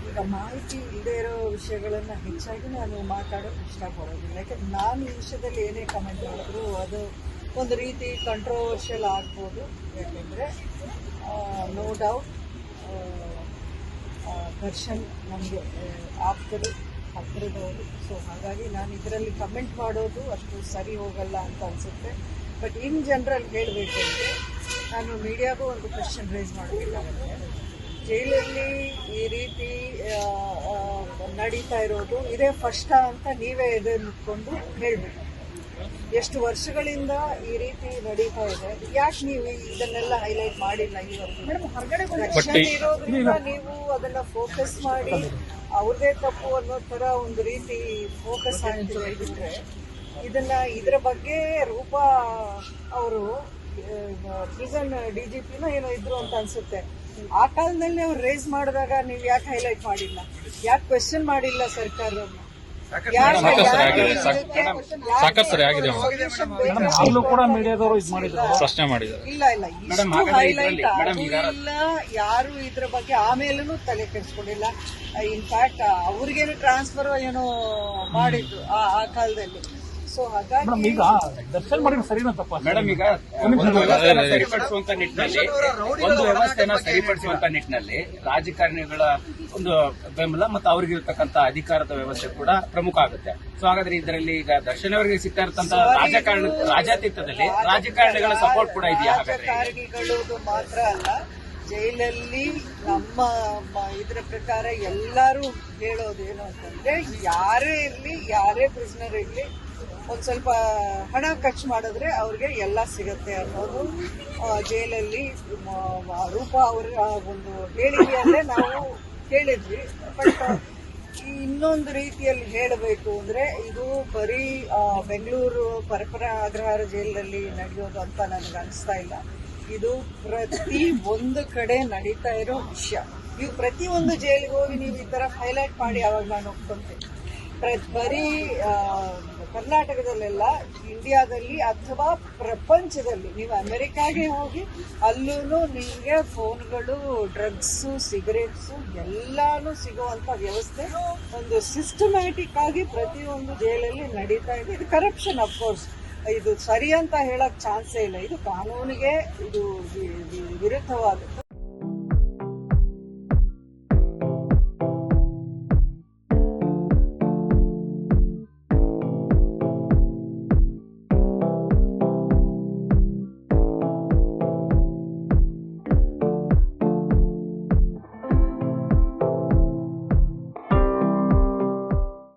ಈಗ ಮಾಹಿತಿ ಇಲ್ಲದೆ ಇರೋ ವಿಷಯಗಳನ್ನು ಹೆಚ್ಚಾಗಿ ನಾನು ಮಾತಾಡೋಕ್ಕೆ ಇಷ್ಟಪಡೋದಿಲ್ಲ. ಯಾಕಂದ್ರೆ ನಾನು ಈ ವಿಷಯದಲ್ಲಿ ಏನೇ ಕಮೆಂಟ್ ಮಾಡಿದ್ರು ಅದು ಒಂದು ರೀತಿ ಕಂಟ್ರೋವರ್ಷಿಯಲ್ ಆಗ್ಬೋದು. ಯಾಕೆಂದರೆ ನೋ ಡೌಟ್ ದರ್ಶನ್ ನಮಗೆ ಆಪ್ತರು, ಹತ್ತಿರದವರು. ಸೊ ಹಾಗಾಗಿ ನಾನು ಇದರಲ್ಲಿ ಕಮೆಂಟ್ ಮಾಡೋದು ಅಷ್ಟು ಸರಿ ಹೋಗಲ್ಲ ಅಂತ ಅನಿಸುತ್ತೆ. ಬಟ್ ಇನ್ ಜನರಲ್ ಹೇಳಬೇಕು ಅಂದರೆ ನಾನು ಮೀಡಿಯಾಗೂ ಒಂದು ಕ್ವೆಶ್ಚನ್ ರೈಸ್ ಮಾಡಬೇಕಾಗುತ್ತೆ. ಜೈಲಲ್ಲಿ ಈ ರೀತಿ ನಡೀತಾ ಇರೋದು ಇದೇ ಫಸ್ಟಾ ಅಂತ ನೀವೇ ಎದೆ ಮುಟ್ಕೊಂಡು ಹೇಳಬೇಕು. ಎಷ್ಟು ವರ್ಷಗಳಿಂದ ಈ ರೀತಿ ನಡೀತಾ ಇದೆ, ಯಾಕೆ ನೀವು ಇದನ್ನೆಲ್ಲ ಹೈಲೈಟ್ ಮಾಡಿಲ್ಲ ಇವತ್ತು? ರಕ್ಷಣೆ ಇರೋದ್ರಿಂದ ನೀವು ಅದನ್ನ ಫೋಕಸ್ ಮಾಡಿ ಅವ್ರದೇ ತಪ್ಪು ಅನ್ನೋ ತರ ಒಂದು ರೀತಿ ಫೋಕಸ್ ಆಗಿದ್ರೆ ಇದರ ಬಗ್ಗೆ ರೂಪಾ ಅವರು ಪ್ರಿಸನ್ DGPನ ಏನೋ ಇದ್ರು ಅಂತ ಅನ್ಸುತ್ತೆ. ಆ ಕಾಲದಲ್ಲಿ ಅವ್ರು ರೇಸ್ ಮಾಡಿದಾಗ ನೀವು ಯಾಕೆ ಹೈಲೈಟ್ ಮಾಡಿಲ್ಲ, ಯಾಕೆ ಕ್ವೆಶ್ಚನ್ ಮಾಡಿಲ್ಲ ಸರ್ಕಾರವನ್ನು? ಇಲ್ಲ ಯಾರು ಇದ್ರ ಬಗ್ಗೆ ಆಮೇಲೂ ತಲೆ ಕೆಡಿಸ್ಕೊಂಡಿಲ್ಲ. ಇನ್ಫ್ಯಾಕ್ಟ್ ಅವ್ರಿಗೇನು ಟ್ರಾನ್ಸ್ಫರ್ ಏನೋ ಮಾಡಿದ್ದು ಆ ಕಾಲದಲ್ಲಿ. ಸೊ ಹಾಗಾಗಿ ಈಗ ದರ್ಶನ್ ಮಾಡಿದ ಸರಿನಾ ತಪ್ಪ ಮೇಡಮ್? ಈಗ ಸರಿಪಡಿಸುವಂತ ನಿಟ್ಟಿನಲ್ಲಿ ಒಂದು ವ್ಯವಸ್ಥೆನ ಸರಿಪಡಿಸುವಂತ ನಿಟ್ಟಿನಲ್ಲಿ ರಾಜಕಾರಣಿಗಳ ಒಂದು ಬೆಂಬಲ ಮತ್ತು ಅವ್ರಿಗಿರ್ತಕ್ಕಂಥ ಅಧಿಕಾರದ ವ್ಯವಸ್ಥೆ ಕೂಡ ಪ್ರಮುಖ ಆಗುತ್ತೆ. ಸೊ ಹಾಗಾದ್ರೆ ಇದರಲ್ಲಿ ಈಗ ದರ್ಶನ್ ಅವರಿಗೆ ಸಿಗ್ತಾ ಇರ್ತಂತ ರಾಜಾತೀತದಲ್ಲಿ ರಾಜಕಾರಣಿಗಳ ಸಪೋರ್ಟ್ ಕೂಡ ಇದೆಯಾ? ರಾಜಕಾರಣಿಗಳು ಮಾತ್ರ ಅಲ್ಲ, ಜೈಲಲ್ಲಿ ನಮ್ಮ ಇದರ ಪ್ರಕಾರ ಎಲ್ಲರೂ ಹೇಳೋದೇನು ಅಂತಂದ್ರೆ ಯಾರೇ ಇರಲಿ, ಯಾರೇ ಪ್ರಿಸನರ್ ಇರಲಿ, ಒಂದು ಸ್ವಲ್ಪ ಹಣ ಖರ್ಚು ಮಾಡಿದ್ರೆ ಅವ್ರಿಗೆ ಎಲ್ಲ ಸಿಗತ್ತೆ ಅನ್ನೋದು ಜೈಲಲ್ಲಿ ರೂಪಾ ಅವರ ಒಂದು ಹೇಳಿಕೆಯಲ್ಲೇ ನಾವು ಕೇಳಿದ್ವಿ. ಬಟ್ ಇನ್ನೊಂದು ರೀತಿಯಲ್ಲಿ ಹೇಳಬೇಕು ಅಂದ್ರೆ ಇದು ಬರೀ ಬೆಂಗಳೂರು ಪರಪರ ಅಗ್ರಹಾರ ಜೈಲಿನಲ್ಲಿ ನಡೆಯೋದು ಅಂತ ನನಗೆ ಅನಿಸ್ತಾ ಇಲ್ಲ. ಇದು ಪ್ರತಿ ಒಂದು ಕಡೆ ನಡೀತಾ ಇರೋ ವಿಷಯ. ನೀವು ಪ್ರತಿ ಒಂದು ಜೈಲಿಗೆ ಹೋಗಿ ನೀವು ಈ ತರ ಹೈಲೈಟ್ ಮಾಡಿ ಅವಾಗ ನಾನು ಒಪ್ಕೊಂತೀನಿ. ಬರೀ ಕರ್ನಾಟಕದಲ್ಲೆಲ್ಲ, ಇಂಡಿಯಾದಲ್ಲಿ ಅಥವಾ ಪ್ರಪಂಚದಲ್ಲಿ ನೀವು ಅಮೆರಿಕಾಗೆ ಹೋಗಿ ಅಲ್ಲೂ ನಿಮಗೆ ಫೋನ್ಗಳು, ಡ್ರಗ್ಸು, ಸಿಗರೇಟ್ಸು ಎಲ್ಲಾನು ಸಿಗುವಂತ ವ್ಯವಸ್ಥೆ ಒಂದು ಸಿಸ್ಟಮ್ಯಾಟಿಕ್ ಆಗಿ ಪ್ರತಿಯೊಂದು ಜೈಲಲ್ಲಿ ನಡೀತಾ ಇದೆ. ಇದು ಕರಪ್ಷನ್ ಅಫ್ಕೋರ್ಸ್, ಇದು ಸರಿ ಅಂತ ಹೇಳಕ್ ಚಾನ್ಸೇ ಇಲ್ಲ. ಇದು ಕಾನೂನಿಗೆ ಇದು ವಿರುದ್ಧವಾಗುತ್ತೆ.